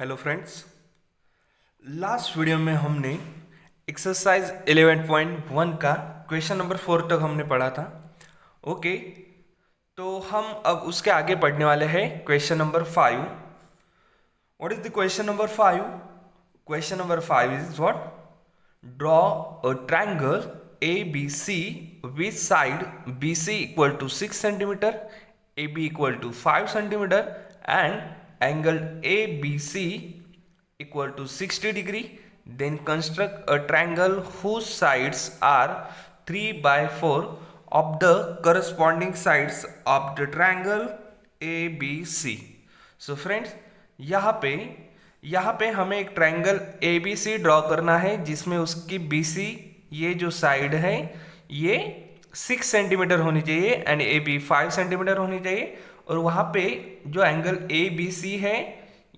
Hello friends, last video में हमने exercise 11.1 का क्वेश्चन नंबर 4 तक हमने पढ़ा था। ओके, तो हम अब उसके आगे पढ़ने वाले हैं question number 5। What is the question number 5? Question number 5 is what? Draw a triangle ABC with side BC equal to 6 centimeter, AB equal to 5 centimeter and angle ABC equal to 60 degree. Then construct a triangle whose sides are 3 by 4 of the corresponding sides of the triangle ABC. So friends, यहाँ पे हमें एक triangle ABC draw करना है जिसमें उसकी BC ये जो साइड है ये 6 सेंटीमीटर होनी चाहिए एंड AB 5 सेंटीमीटर होनी चाहिए, और वहाँ पे जो एंगल ABC है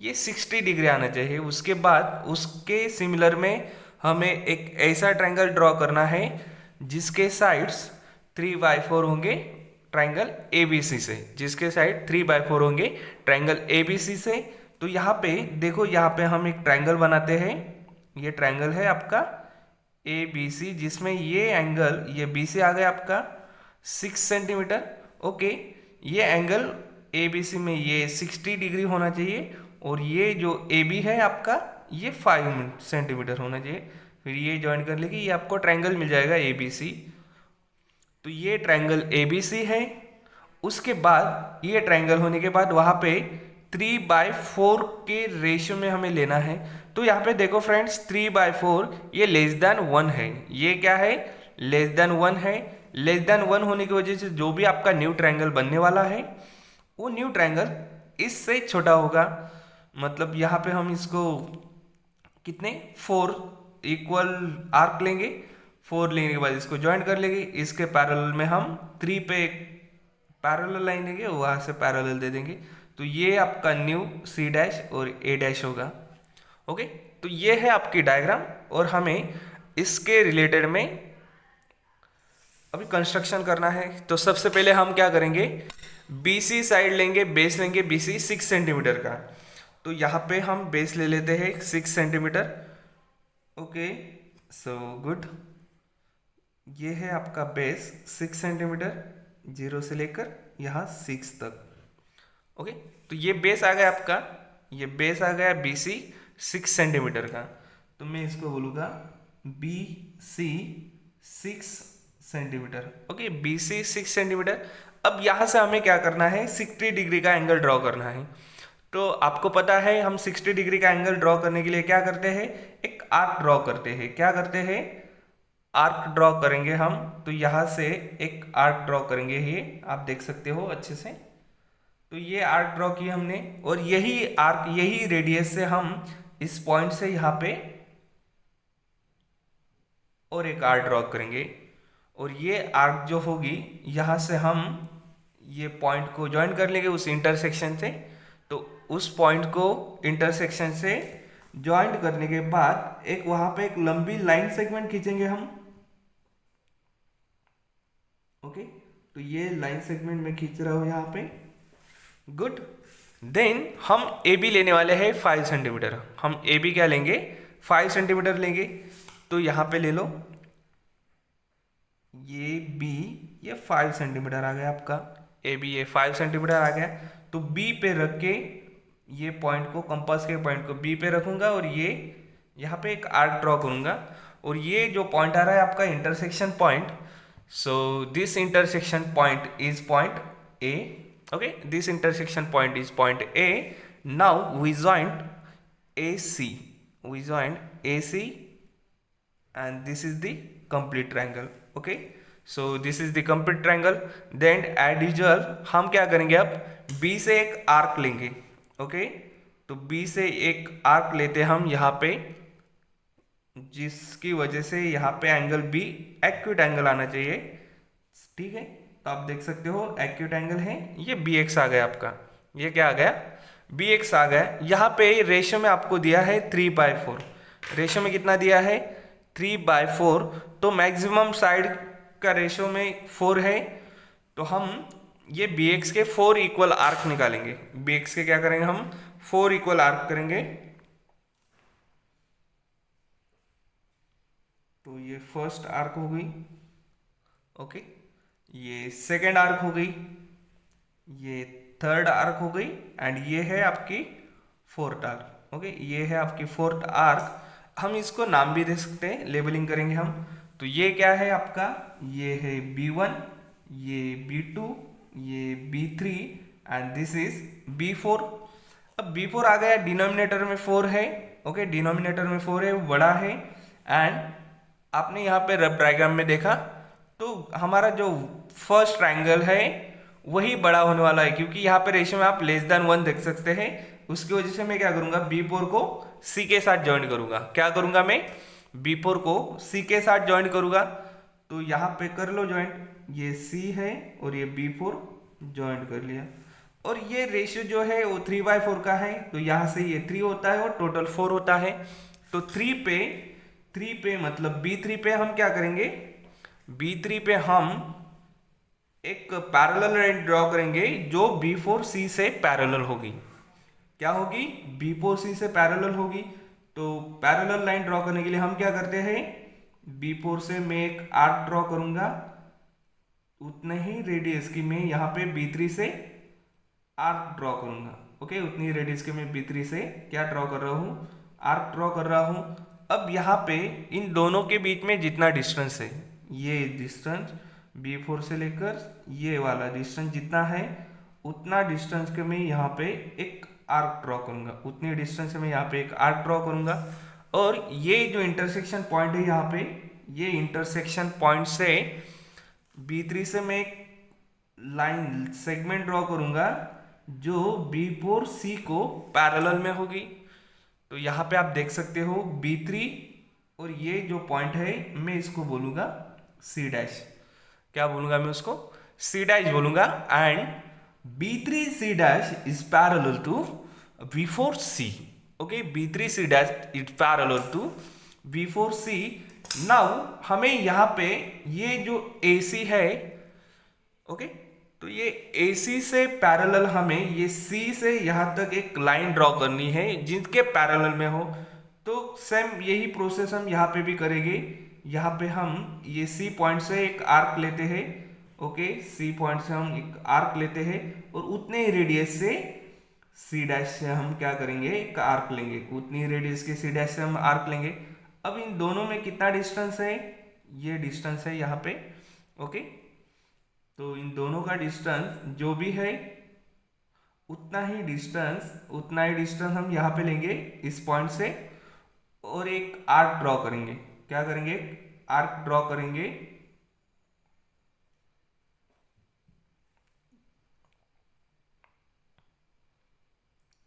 ये 60 डिग्री आना चाहिए। उसके बाद उसके सिमिलर में हमें एक ऐसा ट्रायंगल ड्रॉ करना है जिसके साइड्स 3/4 होंगे ट्रायंगल ABC से, जिसके साइड 3/4 होंगे ट्रायंगल ABC से। तो यहाँ पे देखो, यहाँ पे हम एक ट्रायंगल बनाते हैं। ये ट्रायंगल है आपका ABC जिसमें ये एंगल ये BC आ गया आपका 6 सेंटीमीटर। ओके, ये एंगल ABC में ये 60 डिग्री होना चाहिए, और ये जो AB है आपका ये 5 सेंटीमीटर होना चाहिए। फिर ये ज्वाइन कर लेगी, ये आपको ट्रायंगल मिल जाएगा ABC। तो ये ट्रायंगल ABC है। उसके बाद ये ट्रायंगल होने के बाद वहाँ पे 3/4 के रेशियो में हमें लेना है। तो यहाँ पे देखो फ्रेंड्स, 3/4 ये लेस देन 1 है। ये क्या है? लेस देन 1 है। लेस देन 1 होने की वजह से जो भी आपका न्यू ट्रायंगल बनने वाला है वो न्यू ट्रायंगल इससे छोटा होगा। मतलब यहाँ पे हम इसको कितने 4 इक्वल आर्क लेंगे। 4 लेने के बाद इसको ज्वाइन कर लेंगे। इसके पैरेलल में हम 3 पे पैरेलल लाइन लेंगे, वहाँ से पैरेलल दे देंगे। तो ये आपका न्यू C' और A' होगा। ओके, तो ये है आपकी डायग्राम, और हमें इसके रिलेटेड में अभी कंस्ट्रक्शन करना है। तो सबसे पहले हम क्या करेंगे, BC साइड लेंगे, बेस लेंगे BC 6 सेंटीमीटर का। तो यहाँ पे हम बेस ले लेते हैं 6 सेंटीमीटर। ओके, सो गुड, ये है आपका बेस 6 सेंटीमीटर, 0 से लेकर यहाँ 6 तक। ओके, तो ये बेस आ गया आपका, ये बेस आ गया BC 6 सेंटीमीटर का। तो मैं इसको बोलूँगा BC 6 centimetre. Okay, BC 6 centimetre. अब यहाँ से हमें क्या करना है, 60 डिग्री का एंगल ड्रॉ करना है। तो आपको पता है हम 60 डिग्री का एंगल ड्रॉ करने के लिए क्या करते हैं, एक आर्क ड्रॉ करते हैं। क्या करते हैं? आर्क ड्रॉ करेंगे हम। तो यहाँ से एक आर्क ड्रॉ करेंगे, ये आप देख सकते हो अच्छे से। तो ये आर्क ड्रॉ की हमने, और यही आर्क यही रेडियस से हम इस पॉइंट से यहाँ पे और एक आर्क ड्रॉ करेंगे, और ये आर्क जो होगी यहाँ से हम ये पॉइंट को ज्वाइन कर लेंगे उस इंटरसेक्शन से। तो उस पॉइंट को इंटरसेक्शन से ज्वाइन करने के बाद एक वहां पे एक लंबी लाइन सेगमेंट खींचेंगे हम। ओके, तो ये लाइन सेगमेंट में खींच रहा हूं यहाँ पे। गुड, देन हम AB लेने वाले हैं 5 सेंटीमीटर। हम AB क्या लेंगे, 5 सेंटीमीटर लेंगे। तो यहाँ पे ले लो, ये B ये 5 सेंटीमीटर आ गया आपका, AB ये 5 सेंटीमीटर आ गया। तो B पे रख के ये पॉइंट को, कंपास के पॉइंट को B पे रखूंगा, और ये यहाँ पे एक आर्क ड्रॉ करूंगा, और ये जो पॉइंट आ रहा है आपका intersection point. So this intersection point is point A. Okay, this intersection point is point A. Now we joined AC. We joined AC, and this is the complete triangle. Okay, so this is the complete triangle. Then as usual हम क्या करेंगे, अब B से एक arc लेंगे। Okay, तो B से एक आर्क लेते हैं हम यहाँ पे, जिसकी वजह से यहाँ पे एंगल B एक्यूट एंगल आना चाहिए। ठीक है, तो आप देख सकते हो एक्यूट एंगल है, ये BX आ गया आपका। ये क्या आ गया, BX आ गया। यहाँ पे रेशियो में आपको दिया है 3/4। रेशियो में कितना दिया है, 3/4। तो मैक्सिमम साइड का रेशियो में 4 है। तो हम ये BX के 4 इक्वल आर्क निकालेंगे। BX के क्या करेंगे हम, 4 इक्वल आर्क करेंगे। तो ये फर्स्ट आर्क हो गई, ओके, ये सेकेंड आर्क हो गई, ये थर्ड आर्क हो गई, एंड ये है आपकी फोर्थ आर्क, ओके, ये है आपकी फोर्थ आर्क। हम इसको नाम भी दे सकते हैं, लेबलिंग करेंगे हम। तो ये क्या है आपका, ये है B1, ये B2, ये B3 and this is B4। अब B4 आ गया, डिनोमिनेटर में 4 है, ओके, डिनोमिनेटर में 4 है, वो बड़ा है। एंड आपने यहाँ पे रफ डायग्राम में देखा तो हमारा जो फर्स्ट ट्रायंगल है वही बड़ा होने वाला है, क्योंकि यहाँ पे रेशियो में आप लेस देन 1 देख सकते हैं। उसकी वजह से मैं क्या करूंगा, B4 को C के साथ ज्वाइन करूंगा। क्या करूंगा मैं, B4 को C के साथ ज्वाइन करूंगा। तो यहाँ पे कर लो ज्वाइंट, ये C है और ये B4 ज्वाइंट कर लिया। और ये रेशियो जो है वो 3/4 का है, तो यहाँ से ये 3 होता है और टोटल 4 होता है। तो 3 पे मतलब B3 पे हम क्या करेंगे, B3 पे हम एक पैरेलल लाइन ड्रॉ करेंगे जो B4C से पैरेलल होगी। क्या होगी, B4C से पैरेलल होगी। तो पैरेलल लाइन ड्रॉ करने के लिए हम क्या करते हैं, B4 से मैं एक आर्क ड्रॉ करूंगा, उतने ही रेडियस की मैं यहाँ पे B3 से आर्क ड्रॉ करूंगा, ओके, उतनी रेडियस के मैं B3 से क्या ड्रॉ कर रहा हूँ, आर्क ड्रॉ कर रहा हूँ। अब यहाँ पे इन दोनों के बीच में जितना डिस्टेंस है, ये डिस्टेंस B4 से लेकर ये वाला डिस्टेंस जितना है, उतना डिस्टेंस के मैं यहाँ पे एक आर्क ड्रॉ करूंगा, उतनी डिस्टेंस से मैं यहाँ पे एक आर्क ड्रॉ करूंगा। और ये जो इंटरसेक्शन पॉइंट है यहाँ पे, ये इंटरसेक्शन पॉइंट से B3 से मैं एक लाइन सेगमेंट ड्रॉ करूंगा जो B4C को पैरेलल में होगी। तो यहाँ पे आप देख सकते हो B3 और ये जो पॉइंट है मैं इसको बोलूंगा C डैश। क्या बोलूंगा मैं उसको, C डैश बोलूंगा। And B3C dash is parallel to B4C, okay, B3C dash is parallel to B4C। Now हमें यहाँ पे ये जो AC है, ओके, तो ये AC से पैरेलल हमें ये C से यहाँ तक एक लाइन ड्रॉ करनी है जिनके पैरेलल में हो। तो सेम यही प्रोसेस हम यहाँ पे भी करेंगे। यहाँ पे हम ये C पॉइंट से एक आर्क लेते हैं, ओके, C पॉइंट से हम एक आर्क लेते हैं और उतने ही रेडियस से C डैश से हम क्या करेंगे, एक आर्क लेंगे, उतनी रेडियस के C डैश से हम आर्क लेंगे। अब इन दोनों में कितना डिस्टेंस है, ये डिस्टेंस है यहाँ पे, ओके, तो इन दोनों का डिस्टेंस जो भी है उतना ही डिस्टेंस हम यहाँ पे लेंगे इस पॉइंट से और एक आर्क ड्रॉ करेंगे। क्या करेंगे, आर्क ड्रॉ करेंगे।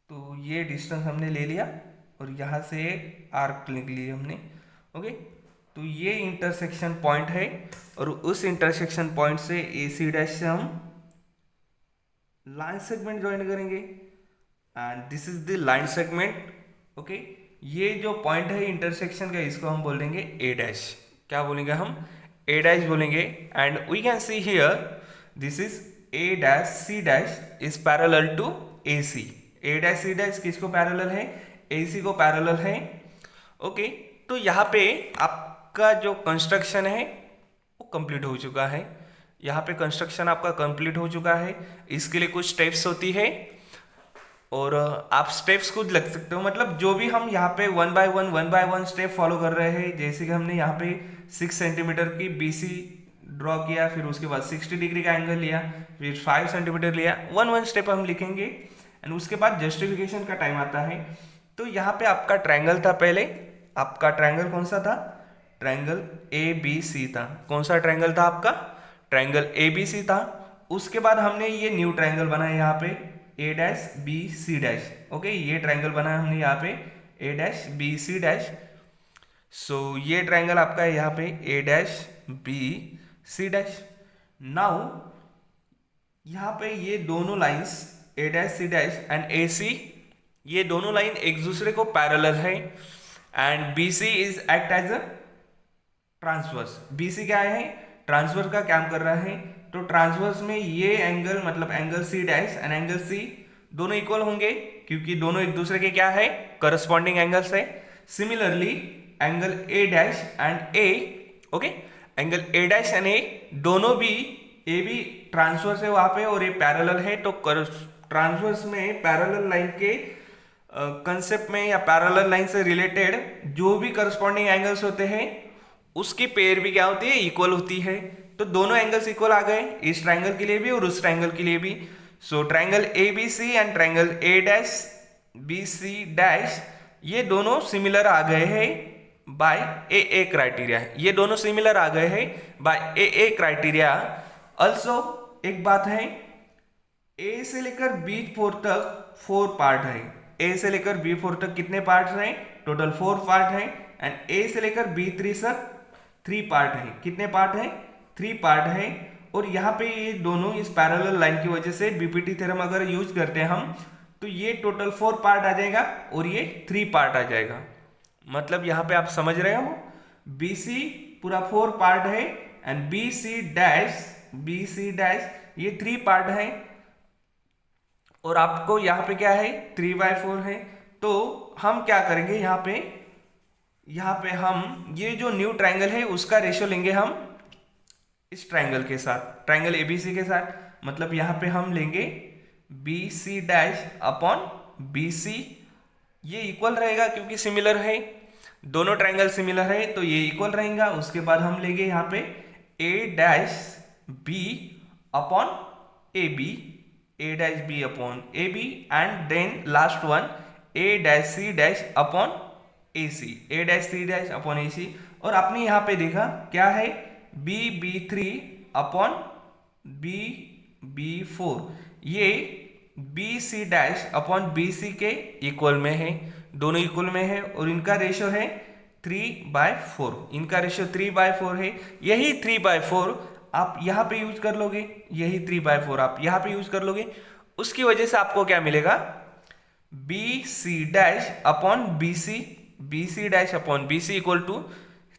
तो ये डिस्टेंस हमने ले लिया और यहाँ से एक आर्क लिख लिया हमने, ओके। तो ये इंटरसेक्शन पॉइंट है और उस इंटरसेक्शन पॉइंट से AC डैश से हम लाइन सेगमेंट ज्वाइन करेंगे and this is the line segment, okay. ये जो पॉइंट है इंटरसेक्शन का, इसको हम बोल देंगे A डैश। क्या बोलेंगे हम, A डैश बोलेंगे। And we can see here this is A dash C dash is parallel to AC। A dash C dash किसको पैरेलल है, AC को पैरेलल है, ओके। तो यहाँ पे आपका जो कंस्ट्रक्शन है वो कंप्लीट हो चुका है। यहाँ पे कंस्ट्रक्शन आपका कंप्लीट हो चुका है। इसके लिए कुछ स्टेप्स होती है और आप स्टेप्स खुद लग सकते हो, मतलब जो भी हम यहाँ पे 1 बाय 1 स्टेप फॉलो कर रहे हैं। जैसे कि हमने यहाँ पे 6 सेंटीमीटर की BC ड्रॉ किया, फिर उसके बाद 60 डिग्री का एंगल लिया, फिर 5 सेंटीमीटर लिया, 1 स्टेप हम लिखेंगे एंड उसके बाद जस्टिफिकेशन का टाइम आता है। तो यहाँ पे आपका ट्रायंगल था, पहले आपका ट्रायंगल कौन सा था, ट्रायंगल ABC था। कौन सा ट्रायंगल था आपका, ट्रायंगल ABC था। उसके बाद हमने ये न्यू ट्रायंगल बनाया यहाँ पे A dash B C dash, okay, ये ट्रायंगल बनाया हमने यहाँ पे A dash B C dash. So ये ट्रायंगल आपका है यहाँ पे A dash B C dash. Now यहाँ पे ये दोनों lines A dash C dash and AC, ये दोनों लाइन एक दूसरे को पैरेलल है and BC is act as a transverse. BC क्या है, ट्रांसवर्स का काम कर रहा है। तो ट्रांसवर्स में ये एंगल मतलब angle C dash and angle C दोनों इक्वल होंगे क्योंकि दोनों एक दूसरे के क्या है, करस्पॉन्डिंग एंगल्स है। Similarly angle A dash and A, okay, angle A dash and A दोनों भी, ए भी ट्रांसवर्स है वहां पे और ये पैरेलल है, तो ट्रांसवर्स में पैरेलल लाइन के कंसेप्ट में या पैरेलल लाइन से रिलेटेड जो भी करस्पॉन्डिंग एंगल्स होते हैं उसकी पेयर भी क्या होती है, इक्वल होती है। तो दोनों एंगल्स इक्वल आ गए, इस ट्रायंगल के लिए भी और उस ट्रायंगल के लिए भी। So triangle A B C and triangle A dash B C dash ये दोनों सिमिलर आ गए हैं बाय ए ए क्राइटेरिया, ये दोनों सिमिलर आ गए हैं बाय ए ए क्राइटेरिया। ऑल्सो एक बात है, ए से लेकर बी फोर तक 4 पार्ट है, ए से लेकर बी फोर तक कितने पार्ट हैं, टोटल 4 पार्ट हैं, एंड ए से लेकर बी थ्री तक 3 पार्ट है, कितने पार्ट हैं, 3 पार्ट हैं। और यहाँ पे ये दोनों इस पैरेलल लाइन की वजह से बीपीटी थ्योरम अगर यूज करते हैं हम, तो ये टोटल 4 पार्ट आ जाएगा और ये 3 पार्ट आ जाएगा। मतलब यहाँ पे आप समझ रहे हो, बी सी पूरा 4 पार्ट है एंड बी सी डैश ये 3 पार्ट है, और आपको यहाँ पे क्या है 3/4 है। तो हम क्या करेंगे, यहाँ पे हम ये जो न्यू ट्रायंगल है उसका रेशियो लेंगे हम इस ट्रायंगल के साथ, ट्रायंगल एबीसी के साथ। मतलब यहाँ पे हम लेंगे B C dash upon B C, ये इक्वल रहेगा क्योंकि सिमिलर है, दोनों ट्रायंगल सिमिलर है तो ये इक्वल रहेगा। उसके बाद हम लेंगे यहाँ पे A dash B upon A B, A dash B upon A B, and then last one A dash C dash upon A C, A dash C dash upon A C. और आपने यहाँ पे देखा क्या है, B B three upon B B four, ये B C dash upon B C के equal में है, दोनों इक्वल में है, और इनका रेशियो है 3/4, इनका रेशियो 3/4 है। यही 3/4 आप यहाँ पे यूज कर लोगे, यही 3/4 आप यहाँ पे यूज कर लोगे, उसकी वजह से आपको क्या मिलेगा, B C dash upon B C dash upon B C equal to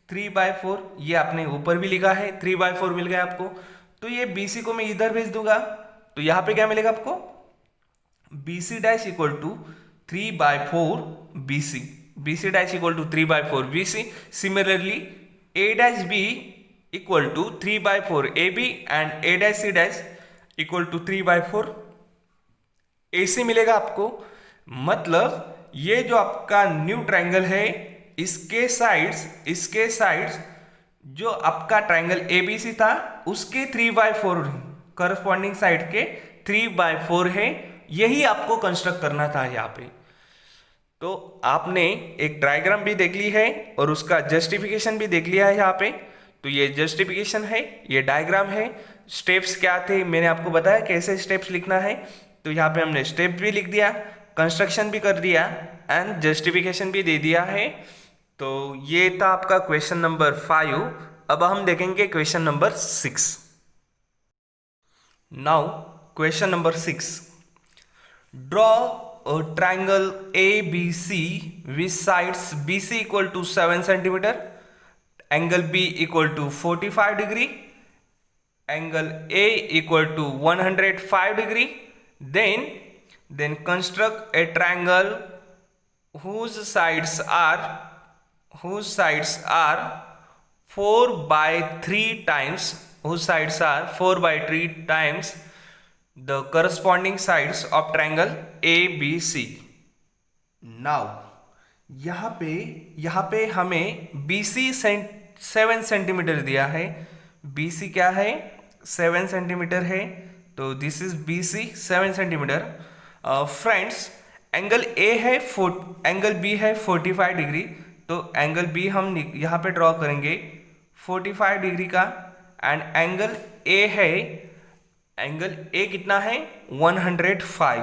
3/4, ये आपने ऊपर भी लिखा है 3/4 मिल गया आपको। तो ये बी सी को मैं इधर भेज दूंगा, तो यहाँ पे क्या मिलेगा आपको, B C dash equal to 3/4 B C, B C dash equal to 3/4 B C. Similarly A dash B equal to 3/4 A B and A dash C dash equal to 3/4 A C मिलेगा आपको। मतलब ये जो आपका new triangle है इसके sides जो आपका ट्रायंगल एबीसी था उसके 3/4 करस्पॉन्डिंग साइड के 3/4 है, यही आपको कंस्ट्रक्ट करना था यहाँ पे। तो आपने एक डायग्राम भी देख ली है और उसका जस्टिफिकेशन भी देख लिया है यहाँ पे। तो ये जस्टिफिकेशन है, ये डायग्राम है, स्टेप्स क्या थे मैंने आपको बताया कैसे स्टेप्स लिखना है। तो यहाँ पे हमने स्टेप भी लिख दिया, कंस्ट्रक्शन भी कर दिया एंड जस्टिफिकेशन भी दे दिया है। तो ये था आपका क्वेश्चन नंबर 5। अब हम देखेंगे question number 6। Now question number 6, draw a triangle ABC with sides BC equal to 7 centimeter, angle B equal to 45 degree, angle A equal to 105 degree. Then construct a triangle whose sides are 4/3 times, whose sides are 4/3 times the corresponding sides of triangle ABC. Now यहाँ पे हमें BC 7 centimetre दिया है, BC क्या है 7 centimetre है, तो this is BC 7 centimetre. Friends angle A है एंगल B है 45 डिग्री, तो एंगल B हम यहाँ पे ड्रॉ करेंगे 45 डिग्री का, एंड एंगल A है, एंगल A कितना है 105,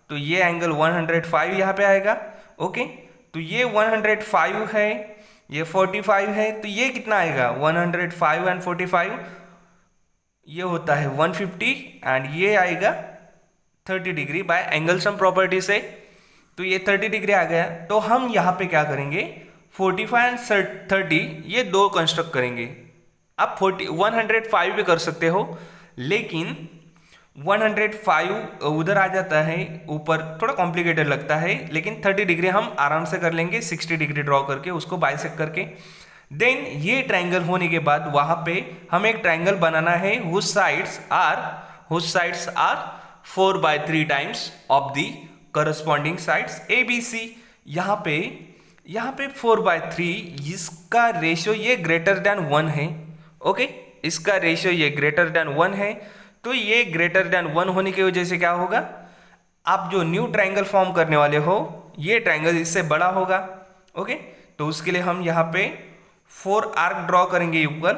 तो ये एंगल 105 यहाँ पे आएगा। ओके, तो ये 105 है, ये 45 है, तो ये कितना आएगा 105 एंड 45 ये होता है 150, एंड ये आएगा 30 degree by angle sum property से, तो ये 30 डिग्री आ गया। तो हम यहाँ पे क्या करेंगे 45 एंड 30 ये दो कंस्ट्रक्ट करेंगे। आप 105 भी कर सकते हो, लेकिन 105 उधर आ जाता है ऊपर, थोड़ा कॉम्प्लिकेटेड लगता है, लेकिन 30 डिग्री हम आराम से कर लेंगे 60 डिग्री ड्रॉ करके, उसको बाइसेक्ट करके। देन ये ट्रायंगल होने के बाद वहां पे हमें एक ट्रायंगल बनाना है whose sides are 4/3 times of the corresponding sides A B C. यहाँ पे 4/3, इसका रेशियो ये ग्रेटर देन 1 है। ओके, इसका रेशियो ये ग्रेटर देन 1 है, तो ये ग्रेटर देन 1 होने की वजह से क्या होगा, आप जो न्यू ट्रायंगल फॉर्म करने वाले हो ये ट्रायंगल इससे बड़ा होगा। ओके, तो उसके लिए हम यहाँ पे 4 आर्क ड्रॉ करेंगे इक्वल,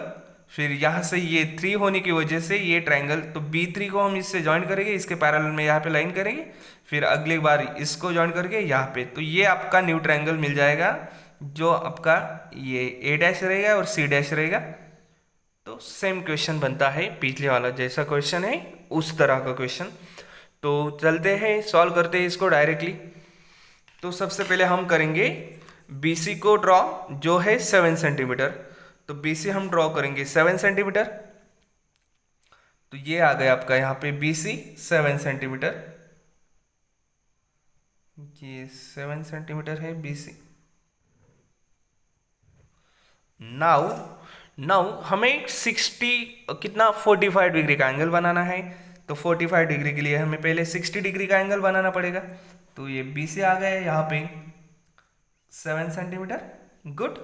फिर यहाँ से ये 3 होने की वजह से ये ट्रायंगल, तो B3 को हम इससे ज्वाइन करेंगे, इसके पैरेलल में यहाँ पे लाइन करेंगे, फिर अगली बार इसको ज्वाइन करके यहाँ पे, तो ये आपका न्यू ट्रायंगल मिल जाएगा, जो आपका ये A' रहेगा और C' रहेगा। तो सेम क्वेश्चन बनता है पिछले वाला जैसा क्वेश्चन है उस तरह का क्वेश्चन। तो चलते हैं सॉल्व करते हैं इसको डायरेक्टली। तो सबसे पहले हम करेंगे BC को ड्रॉ, जो है 7 सेंटीमीटर। तो BC हम ड्रॉ करेंगे 7 सेंटीमीटर, तो ये आ गया आपका यहाँ पे BC 7 सेंटीमीटर, ये 7 सेंटीमीटर है BC। नाउ हमें 45 डिग्री का एंगल बनाना है। तो 45 डिग्री के लिए हमें पहले 60 डिग्री का एंगल बनाना पड़ेगा। तो ये BC आ गया यहाँ पे 7 सेंटीमीटर। गुड।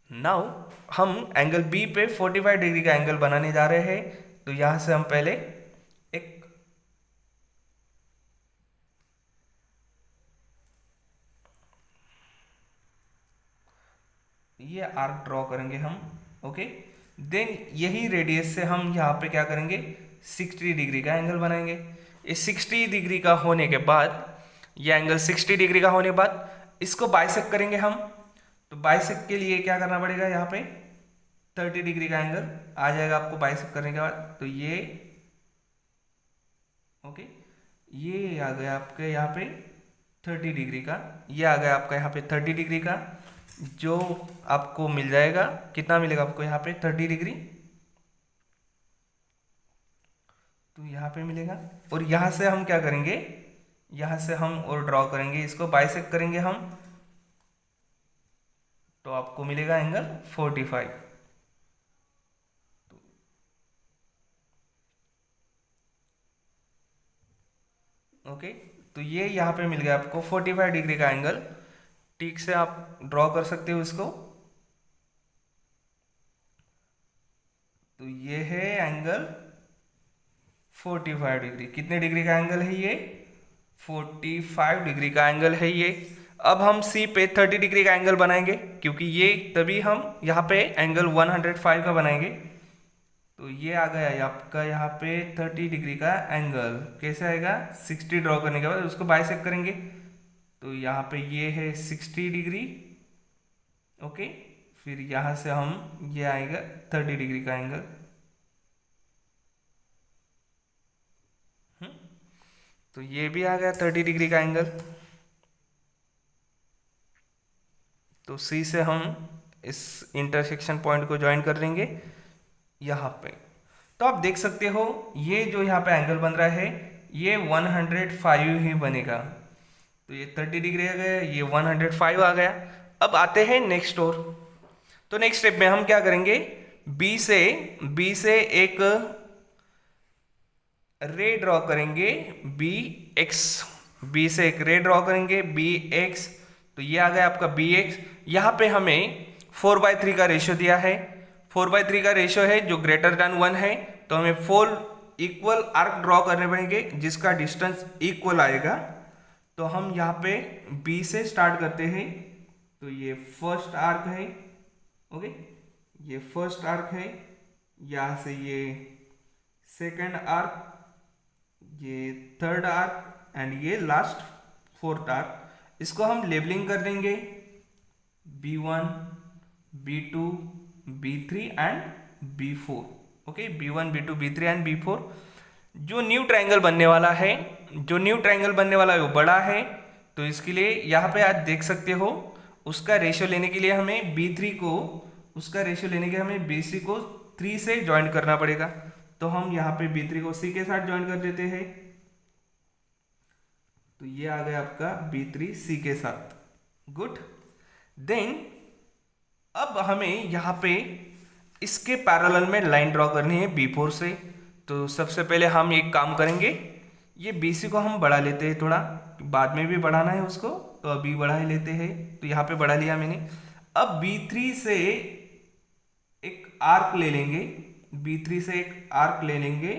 नाउ हम एंगल B पे 45 डिग्री का एंगल बनाने जा रहे हैं। तो यहां से हम पहले एक ये आर्क ड्रॉ करेंगे हम। ओके, देन यही रेडियस से हम यहाँ पे क्या करेंगे, 60 डिग्री का एंगल बनाएंगे। इस 60 डिग्री का होने के बाद, ये एंगल 60 डिग्री का होने के बाद इसको बाइसेक्ट करेंगे हम। तो बाइसेक्ट के लिए क्या करना पड़ेगा, यहाँ पे 30 डिग्री का एंगल आ जाएगा आपको बाइसेक्ट करने के बाद। तो ये ओके, ये आ गया आपके यहाँ पे 30 डिग्री का, ये आ गया आपका यहाँ पे 30 डिग्री का, जो आपको मिल जाएगा, कितना मिलेगा आपको यहाँ पे 30 डिग्री, तो यहाँ पे मिलेगा। और यहाँ से हम क्या करेंगे, यहाँ से हम और ड्रॉ करेंगे, इसको बाइसेक्ट करेंगे हम, तो आपको मिलेगा एंगल 45। ओके, तो ये यहाँ पे मिल गया आपको 45 डिग्री का एंगल। ठीक से आप ड्रॉ कर सकते हो इसको। तो ये है एंगल 45 डिग्री। कितने डिग्री का एंगल है ये, 45 डिग्री का एंगल है ये। अब हम C पे 30 डिग्री का एंगल बनाएंगे, क्योंकि ये तभी हम यहाँ पे एंगल 105 का बनाएंगे। तो ये आ गया आपका यहाँ पे 30 डिग्री का एंगल। कैसे आएगा, 60 ड्रॉ करने के बाद उसको बाइसेक्ट करेंगे। तो यहाँ पे ये है 60 डिग्री। ओके, फिर यहाँ से हम, ये आएगा 30 डिग्री का एंगल। तो ये भी आ गया 30 डिग्री का एंगल। तो C से हम इस इंटरसेक्शन पॉइंट को ज्वाइन कर लेंगे यहाँ पे। तो आप देख सकते हो ये जो यहाँ पे एंगल बन रहा है ये 105 ही बनेगा। तो ये 30 डिग्री आ गया, ये 105 आ गया। अब आते हैं नेक्स्ट और। तो नेक्स्ट स्टेप में हम क्या करेंगे, B से एक रे ड्रॉ करेंगे B से एक रे ड्रॉ करेंगे BX। तो ये आ गया आपका BX। यहाँ पे हमें 4/3 का रेशियो दिया है, 4/3 का रेशियो है जो ग्रेटर देन 1 है। तो हमें 4 इक्वल आर्क ड्रॉ करने पड़ेंगे जिसका डिस्टेंस इक्वल आएगा। तो हम यहाँ पे B से स्टार्ट करते हैं। तो ये फर्स्ट आर्क है। ओके, ये फर्स्ट आर्क है, यहाँ से ये सेकंड आर्क, ये थर्ड आर्क एंड ये लास्ट फोर्थ आर्क। इसको हम लेबलिंग कर देंगे B1, B2, B3 and B4। Okay, B1, B2, B3 and B4। जो न्यू ट्रायंगल बनने वाला है, वो बड़ा है। तो इसके लिए यहाँ पे आज देख सकते हो, उसका रेशियो लेने के लिए हमें BC को 3 से ज्वाइन करना पड़ेगा। तो हम यहाँ पे B3 को C के साथ ज्वाइन कर देते हैं, तो ये आ गया आपका B3 C के साथ। गुड। देन अब हमें यहाँ पे इसके पैरेलल में लाइन ड्रॉ करनी है B4 से। तो सबसे पहले हम एक काम करेंगे, ये BC को हम बढ़ा लेते हैं थोड़ा, बाद में भी बढ़ाना है उसको, तो अभी बढ़ा ही लेते हैं। तो यहाँ पे बढ़ा लिया मैंने। अब B3 से एक आर्क ले लेंगे, B3 से एक आर्क ले लेंगे,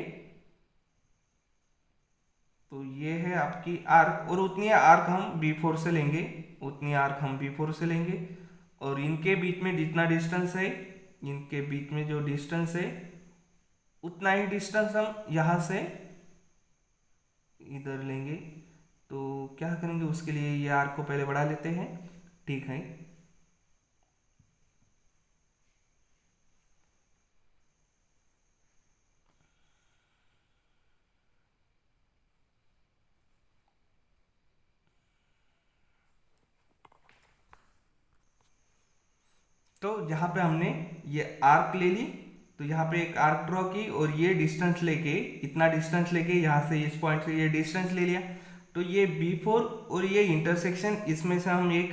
तो ये है आपकी आर्क, और उतनी आर्क हम B4 से लेंगे, उतनी आर्क हम B4 से लेंगे। और इनके बीच में जितना डिस्टेंस है, इनके बीच में जो डिस्टेंस है, उतना ही डिस्टेंस हम यहाँ से इधर लेंगे। तो क्या करेंगे उसके लिए, ये आर्क को पहले बढ़ा लेते हैं, ठीक है। तो यहाँ पे हमने ये आर्क ले ली, तो यहाँ पे एक आर्क ड्रॉ की, और ये डिस्टेंस लेके, इतना डिस्टेंस लेके यहाँ से इस पॉइंट से ये डिस्टेंस ले लिया। तो ये B4 और ये इंटरसेक्शन, इसमें से हम एक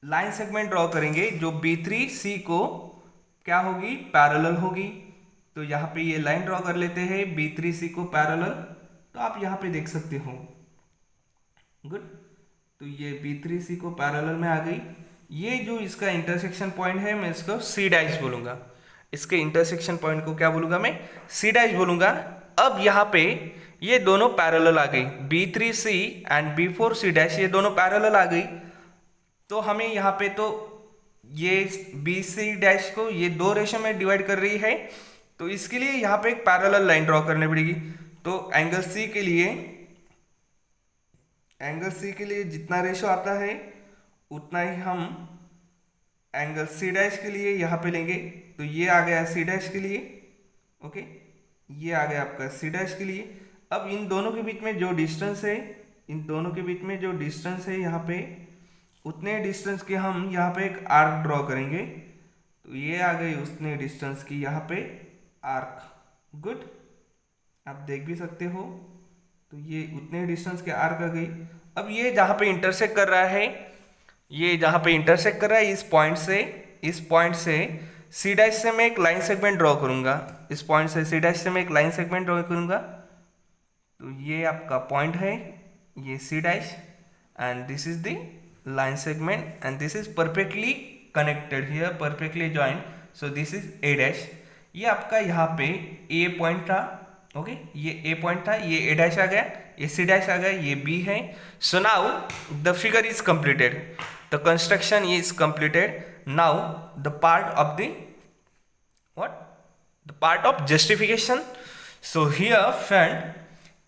लाइन सेगमेंट ड्रॉ करेंगे जो B3C को क्या होगी, पैरेलल होगी। तो यहाँ पे ये लाइन ड्रॉ कर लेते हैं B3C को पैरेलल, तो आप यहाँ पे देख सकते हो। गुड। तो ये B3C को पैरेलल में आ गई। ये जो इसका इंटरसेक्शन पॉइंट है, मैं इसको C डैश बोलूंगा। इसके इंटरसेक्शन पॉइंट को क्या बोलूंगा मैं, C डैश बोलूंगा। अब यहाँ पे ये दोनों पैरेलल आ गई, B3C एंड B4C डैश, ये दोनों पैरेलल आ गई। तो हमें यहाँ पे तो ये BC डैश को ये दो रेशो में डिवाइड कर रही है, तो इसके लिए यहाँ पे एक पैरेलल लाइन ड्रॉ करनी पड़ेगी। तो एंगल C के लिए जितना रेशो आता है, उतना ही हम एंगल C डैश के लिए यहाँ पे लेंगे। तो ये आ गया C डैश के लिए, ओके, ये आ गया आपका C डैश के लिए। अब इन दोनों के बीच में जो डिस्टेंस है, यहाँ पे उतने डिस्टेंस के हम यहाँ पे एक आर्क ड्रॉ करेंगे। तो ये आ गई उतने डिस्टेंस की यहाँ पे आर्क। गुड, आप देख भी सकते हो। तो ये उतने डिस्टेंस के आर्क आ गई। अब ये जहाँ पे इंटरसेक्ट कर रहा है, इस पॉइंट से C डैश से मैं एक लाइन सेगमेंट ड्रॉ करूंगा, तो ये आपका पॉइंट है, ये C dash, and this is the line segment, and this is perfectly connected here, perfectly joined, so this is A dash। ये आपका यहाँ पे A पॉइंट था, ओके, ये A पॉइंट था, ये A डैश आ गया, ये C डैश आ गया, ये B है। so now the figure is completed, the construction is completed। now the part of justification। so here friend,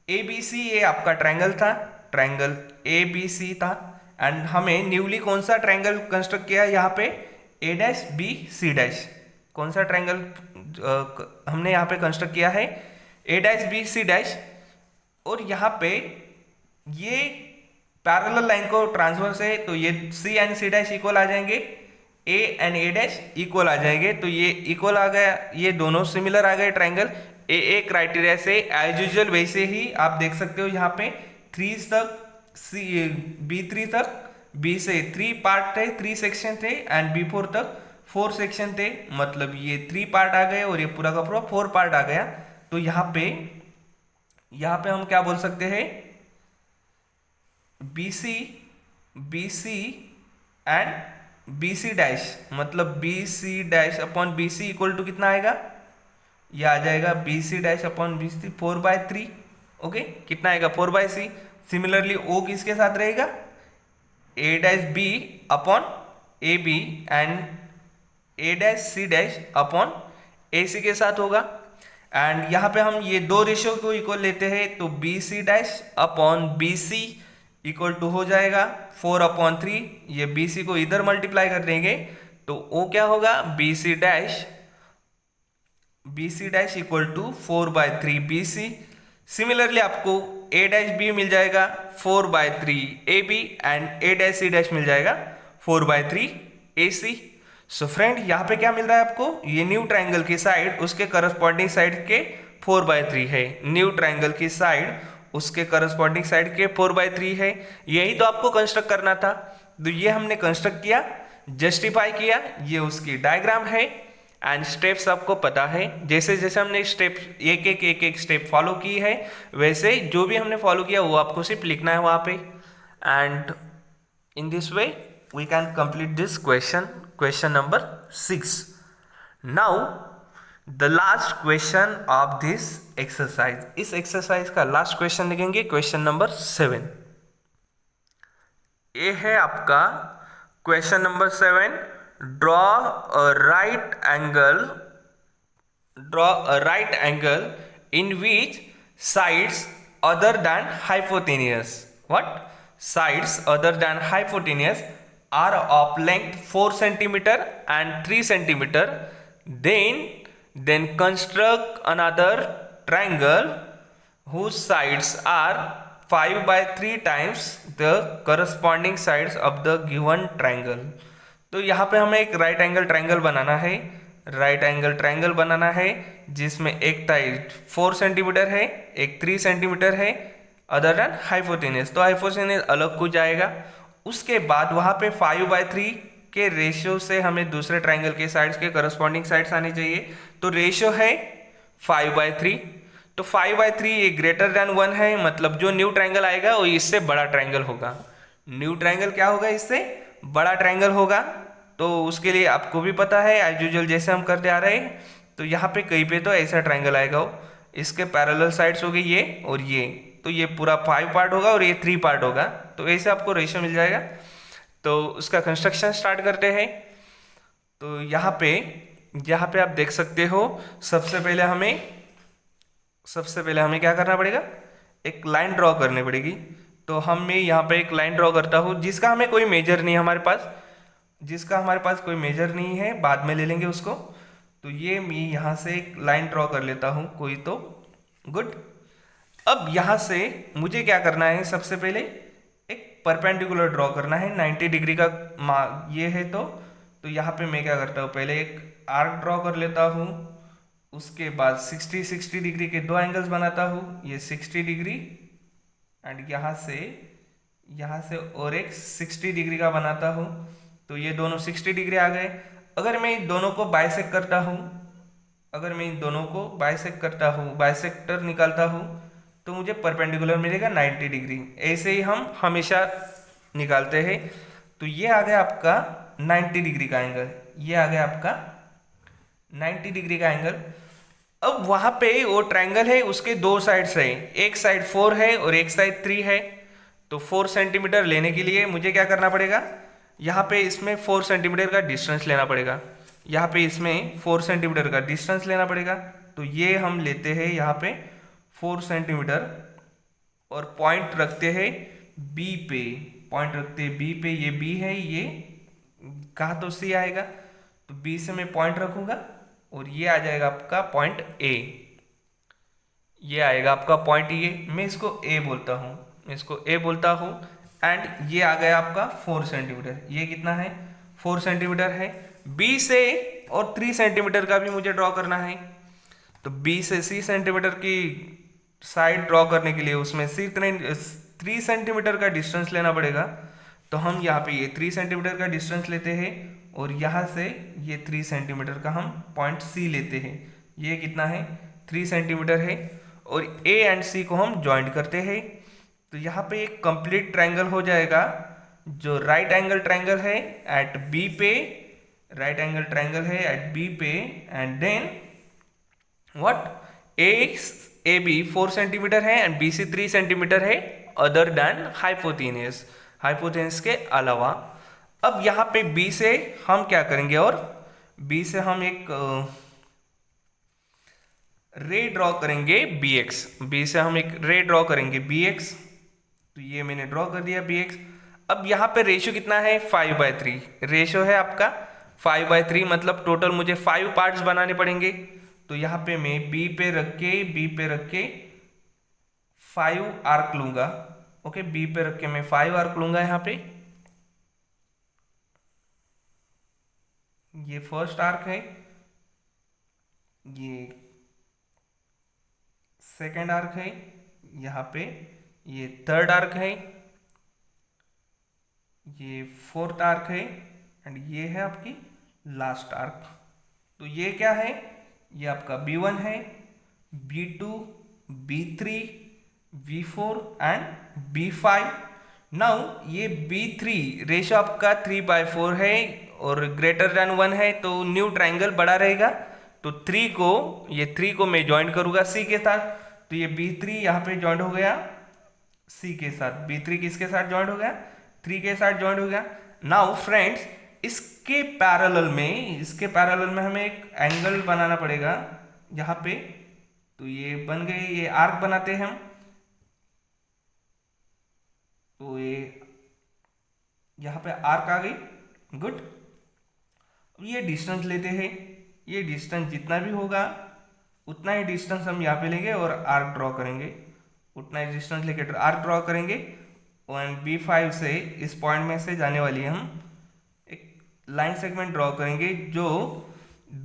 ABC ये आपका ट्रायंगल था, ट्रायंगल ABC था, एंड हमें न्यूली कौन सा ट्रायंगल कंस्ट्रक्ट किया है यहाँ पे, A dash B C dash. कौन सा ट्रायंगल हमने यहाँ पे कंस्ट्रक्ट किया है, A dash B C dash. और यहाँ पे ये पैरेलल लाइन को ट्रांसवर्स है, तो ये C and C dash equal आ जाएंगे, A and A dash equal आ जाएंगे। तो ये इक्वल आ गया, ये दोनों सिमिलर आ गए ट्रायंगल। A क्राइटेरिया से एज यूजुअल वैसे ही आप देख सकते हो, यहाँ पे 3 तक B3 तक, B से 3 पार्ट थे, 3 सेक्शन थे, एंड B4 तक 4 सेक्शन थे। मतलब ये 3 पार्ट आ गए और ये पूरा का पूरा 4 पार्ट आ गया। तो यहाँ पे हम क्या बोल सकते हैं, BC एंड BC डैश, मतलब BC dash upon BC equal to कितना आएगा, ये आ जाएगा BC dash upon BC 4/3। Okay, कितना आएगा, 4/3। सिमिलरली O किसके साथ रहेगा, A dash B upon AB, and A dash C dash upon AC के साथ होगा। एंड यहाँ पे हम ये दो रेशियो को इक्वल लेते हैं, तो BC dash upon BC equal to हो जाएगा 4/3। ये BC को इधर मल्टीप्लाई कर देंगे, तो O क्या होगा, BC dash equal to 4/3 BC। Similarly आपको A डैश B मिल जाएगा 4/3 AB, and A dash C dash मिल जाएगा 4/3 AC। सो फ्रेंड यहाँ पे क्या मिल रहा है आपको, ये न्यू ट्रायंगल की साइड उसके करस्पॉन्डिंग साइड के 4/3 है। न्यू ट्रायंगल की साइड उसके करस्पॉन्डिंग साइड के 4/3 है। यही तो आपको कंस्ट्रक्ट करना था, तो ये हमने कंस्ट्रक्ट किया, जस्टिफाई किया। ये उसकी डायग्राम है एंड स्टेप्स आपको पता है। जैसे जैसे हमने स्टेप एक स्टेप फॉलो की है, वैसे जो भी हमने फॉलो किया वो आपको सिर्फ लिखना है वहाँ पे। And in this way we can complete this question number 6। Now the last question of this exercise, इस एक्सरसाइज का लास्ट क्वेश्चन लिखेंगे, क्वेश्चन नंबर 7। ये है आपका question number 7। Draw a right angle, draw a right angle in which sides other than hypotenuse, what sides other than hypotenuse are of length 4 centimeter and 3 centimeter, then construct another triangle whose sides are 5/3 times the corresponding sides of the given triangle। तो यहाँ पे हमें एक right angle triangle बनाना है, right angle triangle बनाना है जिसमें एक साइड 4 सेंटीमीटर है, एक 3 सेंटीमीटर है, अदर देन हाइपोटेनियस। तो हाइपोटेनियस अलग को जाएगा। उसके बाद वहाँ पे 5/3 के रेशियो से हमें दूसरे ट्रायंगल के साइड्स के करस्पॉन्डिंग साइड्स आने चाहिए। तो रेशियो है 5/3। तो 5/3 ये ग्रेटर देन 1 है, मतलब जो न्यू ट्रायंगल आएगा वो इससे बड़ा ट्रायंगल होगा। न्यू ट्रायंगल क्या होगा, इससे बड़ा ट्रायंगल होगा। तो उसके लिए आपको भी पता है एज यूजुअल जैसे हम करते आ रहे हैं। तो यहाँ पे कहीं पे तो ऐसा ट्रायंगल आएगा, वो इसके पैरेलल साइड्स हो गई ये और ये, तो ये पूरा 5 पार्ट होगा और ये 3 पार्ट होगा। तो ऐसे आपको रेशियो मिल जाएगा। तो उसका कंस्ट्रक्शन स्टार्ट करते हैं। तो यहाँ पे आप देख सकते हो, सबसे पहले हमें क्या करना पड़ेगा, एक लाइन ड्रॉ करनी पड़ेगी। तो मैं यहाँ पे एक लाइन ड्रॉ करता हूँ जिसका हमें कोई मेजर नहीं है, हमारे पास कोई मेजर नहीं है, बाद में ले लेंगे उसको। तो ये मैं यहाँ से एक लाइन ड्रॉ कर लेता हूँ कोई, तो गुड। अब यहाँ से मुझे क्या करना है, सबसे पहले एक परपेंडिकुलर ड्रॉ करना है 90 डिग्री का ये है। तो यहाँ पे मैं क्या करता हूँ, पहले एक आर्क ड्रॉ कर लेता हूँ। उसके बाद 60 डिग्री के दो एंगल्स बनाता हूँ, ये 60 डिग्री एंड यहाँ से और एक 60 डिग्री का बनाता हूँ। तो ये दोनों 60 डिग्री आ गए। अगर मैं इन दोनों को बाइसेक्ट करता हूँ, बाइसेक्टर निकालता हूँ, तो मुझे परपेंडिकुलर मिलेगा 90 डिग्री। ऐसे ही हम हमेशा निकालते हैं। तो ये आ गया आपका 90 डिग्री का एंगल, ये आ गया आपका 90 डिग्री का एंगल। अब वहां पे वो ट्रायंगल है, उसके दो साइड्स है, एक साइड 4 है और एक साइड 3 है। तो 4 सेंटीमीटर लेने के लिए मुझे क्या करना पड़ेगा, यहाँ पे इसमें 4 सेंटीमीटर का डिस्टेंस लेना पड़ेगा। यहाँ पे इसमें 4 सेंटीमीटर का डिस्टेंस लेना पड़ेगा। तो ये हम लेते हैं यहाँ पे 4 सेंटीमीटर और पॉइंट रखते हैं बी पे, ये बी है, ये कहा तो सी आएगा। तो बी से मैं पॉइंट रखूंगा और ये आ जाएगा आपका पॉइंट ए, ये आएगा आपका पॉइंट ए। मैं इसको ए बोलता हूँ एंड ये आ गया आपका 4 सेंटीमीटर। ये कितना है, 4 सेंटीमीटर है। बी से और 3 सेंटीमीटर का भी मुझे ड्रॉ करना है। तो बी से सी सेंटीमीटर की साइड ड्रॉ करने के लिए उसमें 3 सेंटीमीटर का डिस्टेंस लेना पड़ेगा। तो हम यहाँ पे ये 3 सेंटीमीटर का डिस्टेंस लेते हैं और यहाँ से ये 3 सेंटीमीटर का हम पॉइंट सी लेते हैं। ये कितना है, 3 सेंटीमीटर है। और ए एंड सी को हम ज्वाइंट करते हैं। तो यहाँ पे एक कंप्लीट ट्रायंगल हो जाएगा जो राइट एंगल ट्रायंगल है एट बी पे, and then what A B 4 centimetre है एंड बी सी 3 सेंटीमीटर है, अदर देन हाइपोटेन्यूस के अलावा। अब यहाँ पे बी से हम क्या करेंगे, और बी से हम एक रे ड्रॉ करेंगे बी एक्स। तो ये मैंने ड्रॉ कर दिया बी एक्स। अब यहाँ पे रेशियो कितना है, 5/3 रेशियो है आपका 5/3, मतलब टोटल मुझे 5 पार्ट्स बनाने पड़ेंगे। तो यहाँ पे मैं बी पे रख के 5 आर्क लूंगा। ओके, बी पे रख के मैं 5 आर्क लूंगा यहाँ पे। ये फर्स्ट आर्क है, ये सेकेंड आर्क है, यहाँ पे ये थर्ड आर्क है, ये फोर्थ आर्क है, एंड ये है आपकी लास्ट आर्क। तो ये क्या है, ये आपका B1 है, B2, B3, V4 and B5। Now ये B3 रेशो आपका 3/4 है और ग्रेटर देन 1 है, तो न्यू ट्राइंगल बड़ा रहेगा। तो 3 को, ये 3 को मैं ज्वाइन करूंगा C के साथ, तो ये B3 यहाँ पे ज्वाइन हो गया C के साथ। B3 किसके साथ ज्वाइन हो गया, 3 के साथ ज्वाइन हो गया। नाउ फ्रेंड्स, इसके पैरेलल में हमें एक एंगल बनाना पड़ेगा यहाँ पे। तो ये बन गए, ये आर्क बनाते हैं हम। तो ये यहाँ पे आर्क आ गई, गुड। ये डिस्टेंस लेते हैं, ये डिस्टेंस जितना भी होगा उतना ही डिस्टेंस हम यहाँ पे लेंगे और आर्क ड्रॉ करेंगे, उतना ही डिस्टेंस लेके आर्क ड्रॉ करेंगे। और B5 से इस पॉइंट में से जाने वाली हम एक लाइन सेगमेंट ड्रॉ करेंगे जो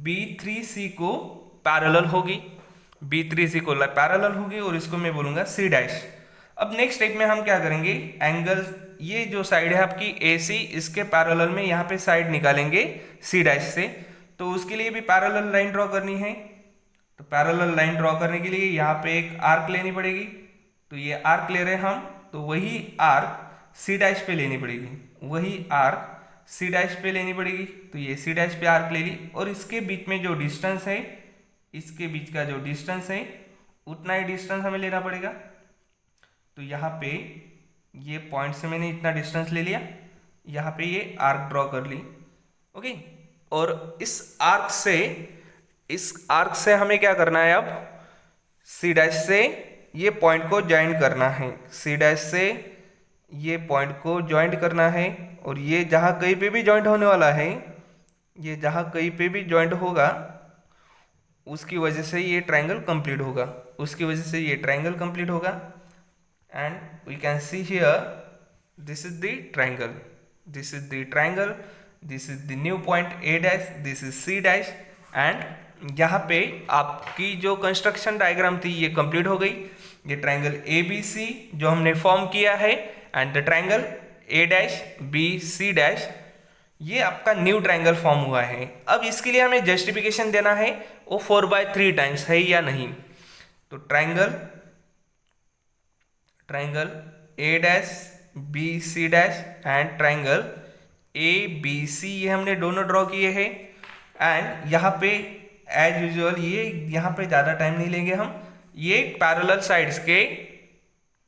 B3C को पैरेलल होगी, B3C को पैरेलल होगी, और इसको मैं बोलूँगा C'। अब नेक्स्ट स्टेप में हम क्या करेंगे, एंगल, ये जो साइड है आपकी AC, इसके पैरेलल में यहाँ पे साइड निकालेंगे C' से। तो उसके लिए भी पैरेलल लाइन ड्रॉ करनी है। तो पैरेलल लाइन ड्रॉ करने के लिए यहाँ पे एक आर्क लेनी पड़ेगी। तो ये आर्क ले रहे हैं हम, तो वही आर्क C' पे लेनी पड़ेगी, वही आर्क C' पे लेनी पड़ेगी। तो ये C' पे आर्क ले ली, और इसके बीच में जो डिस्टेंस है, इसके बीच का जो डिस्टेंस है उतना ही डिस्टेंस हमें लेना पड़ेगा। तो यहाँ पे ये पॉइंट से मैंने इतना डिस्टेंस ले लिया, यहाँ पे ये आर्क ड्रॉ कर ली, ओके। और इस आर्क से हमें क्या करना है, अब C' से ये पॉइंट को ज्वाइन करना है, C' से ये पॉइंट को ज्वाइंट करना है। और ये जहाँ कहीं पे भी ज्वाइंट होने वाला है, ये जहाँ कहीं पे भी ज्वाइंट होगा उसकी वजह से ये ट्रायंगल कंप्लीट होगा, उसकी वजह से ये ट्रायंगल कंप्लीट होगा। And we can see here, this is the triangle, this is the triangle, this is the new point A', this is C'। And यहाँ पे आपकी जो कंस्ट्रक्शन डायग्राम थी ये कंप्लीट हो गई। ये ट्रायंगल ABC जो हमने फॉर्म किया है, एंड द ट्रायंगल A', ये आपका न्यू ट्रायंगल फॉर्म हुआ है। अब इसके लिए हमें जस्टिफिकेशन देना है, वो 4/3 टाइम्स है या नहीं। तो triangle A', BC' and triangle ABC, ये हमने दोनों ड्रॉ किए हैं। एंड यहाँ पे एज यूजुअल, ये यहाँ पे ज़्यादा टाइम नहीं लेंगे हम, ये पैरेलल साइड्स के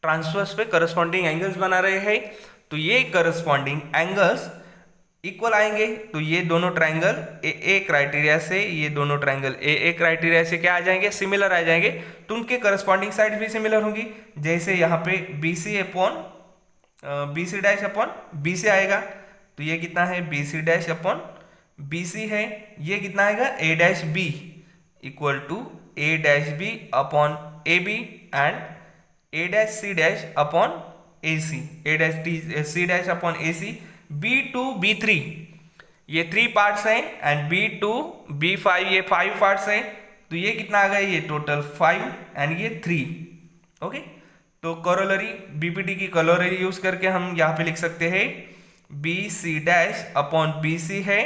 ट्रांसवर्स पे करस्पॉन्डिंग एंगल्स बना रहे हैं। तो ये करस्पॉन्डिंग एंगल्स इक्वल आएंगे। तो ये दोनों ट्रायंगल AA क्राइटेरिया से, ये दोनों ट्रायंगल AA क्राइटेरिया से क्या आ जाएंगे, सिमिलर आ जाएंगे। तो उनके करस्पॉन्डिंग साइड भी सिमिलर होंगी। जैसे यहाँ पे BC' अपॉन BC आएगा, तो ये कितना है, BC' अपॉन BC है। ये कितना आएगा, A' B equal to A' B upon AB and A' C' upon AC, A' C' upon AC। B2 B3 ये 3 पार्ट्स हैं, एंड B2 B5 ये 5 पार्ट्स हैं। तो ये कितना आ गया, ये टोटल 5 एंड ये 3, ओके। तो करोलरी, BPT की करोलरी यूज करके हम यहाँ पे लिख सकते हैं BC' अपॉन BC है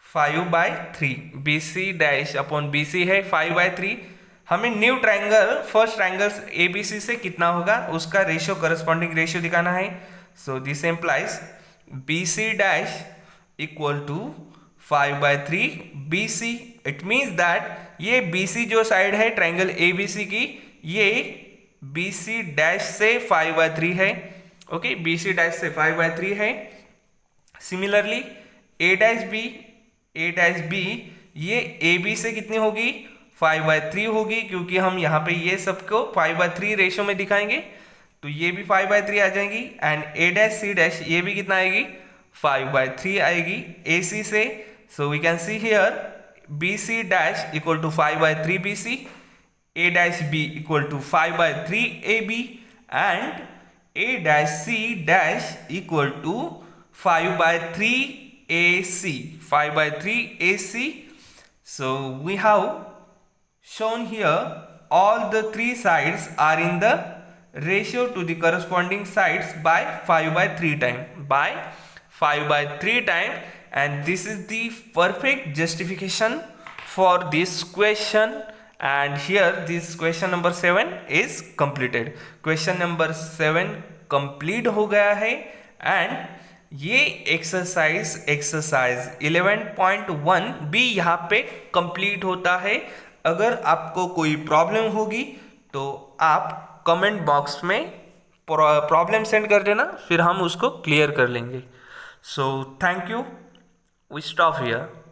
5/3, BC' अपॉन BC है 5/3। हमें new triangle, first triangle ABC से कितना होगा उसका रेशियो, करस्पॉन्डिंग रेशियो दिखाना है। So this implies BC' equal to 5/3 BC। It means that ये BC जो साइड है ट्रायंगल ABC की, ये BC' से 5/3 है, ओके, BC' से 5/3 है। सिमिलरली A' B ये AB से कितनी होगी, 5/3 होगी, क्योंकि हम यहाँ पे ये सबको 5/3 रेशो में दिखाएंगे। तो ये भी 5/3 आ जाएंगी। एंड A' C' ये भी कितना आएगी, 5/3 आएगी AC से। So we can see here BC' equal to 5/3 BC, A' B equal to 5/3 AB and A' C' equal to 5/3 AC, 5/3 AC. So we have shown here all the three sides are in the ratio to the corresponding sides by 5/3 time, and this is the perfect justification for this question. And here this question number 7 is completed. Question number 7 complete हो गया है and ये exercise 11.1 भी यहाँ पे complete होता है। अगर आपको कोई प्रॉब्लम होगी तो आप कमेंट बॉक्स में प्रॉब्लम सेंड कर देना, फिर हम उसको क्लियर कर लेंगे। So thank you, we stop here.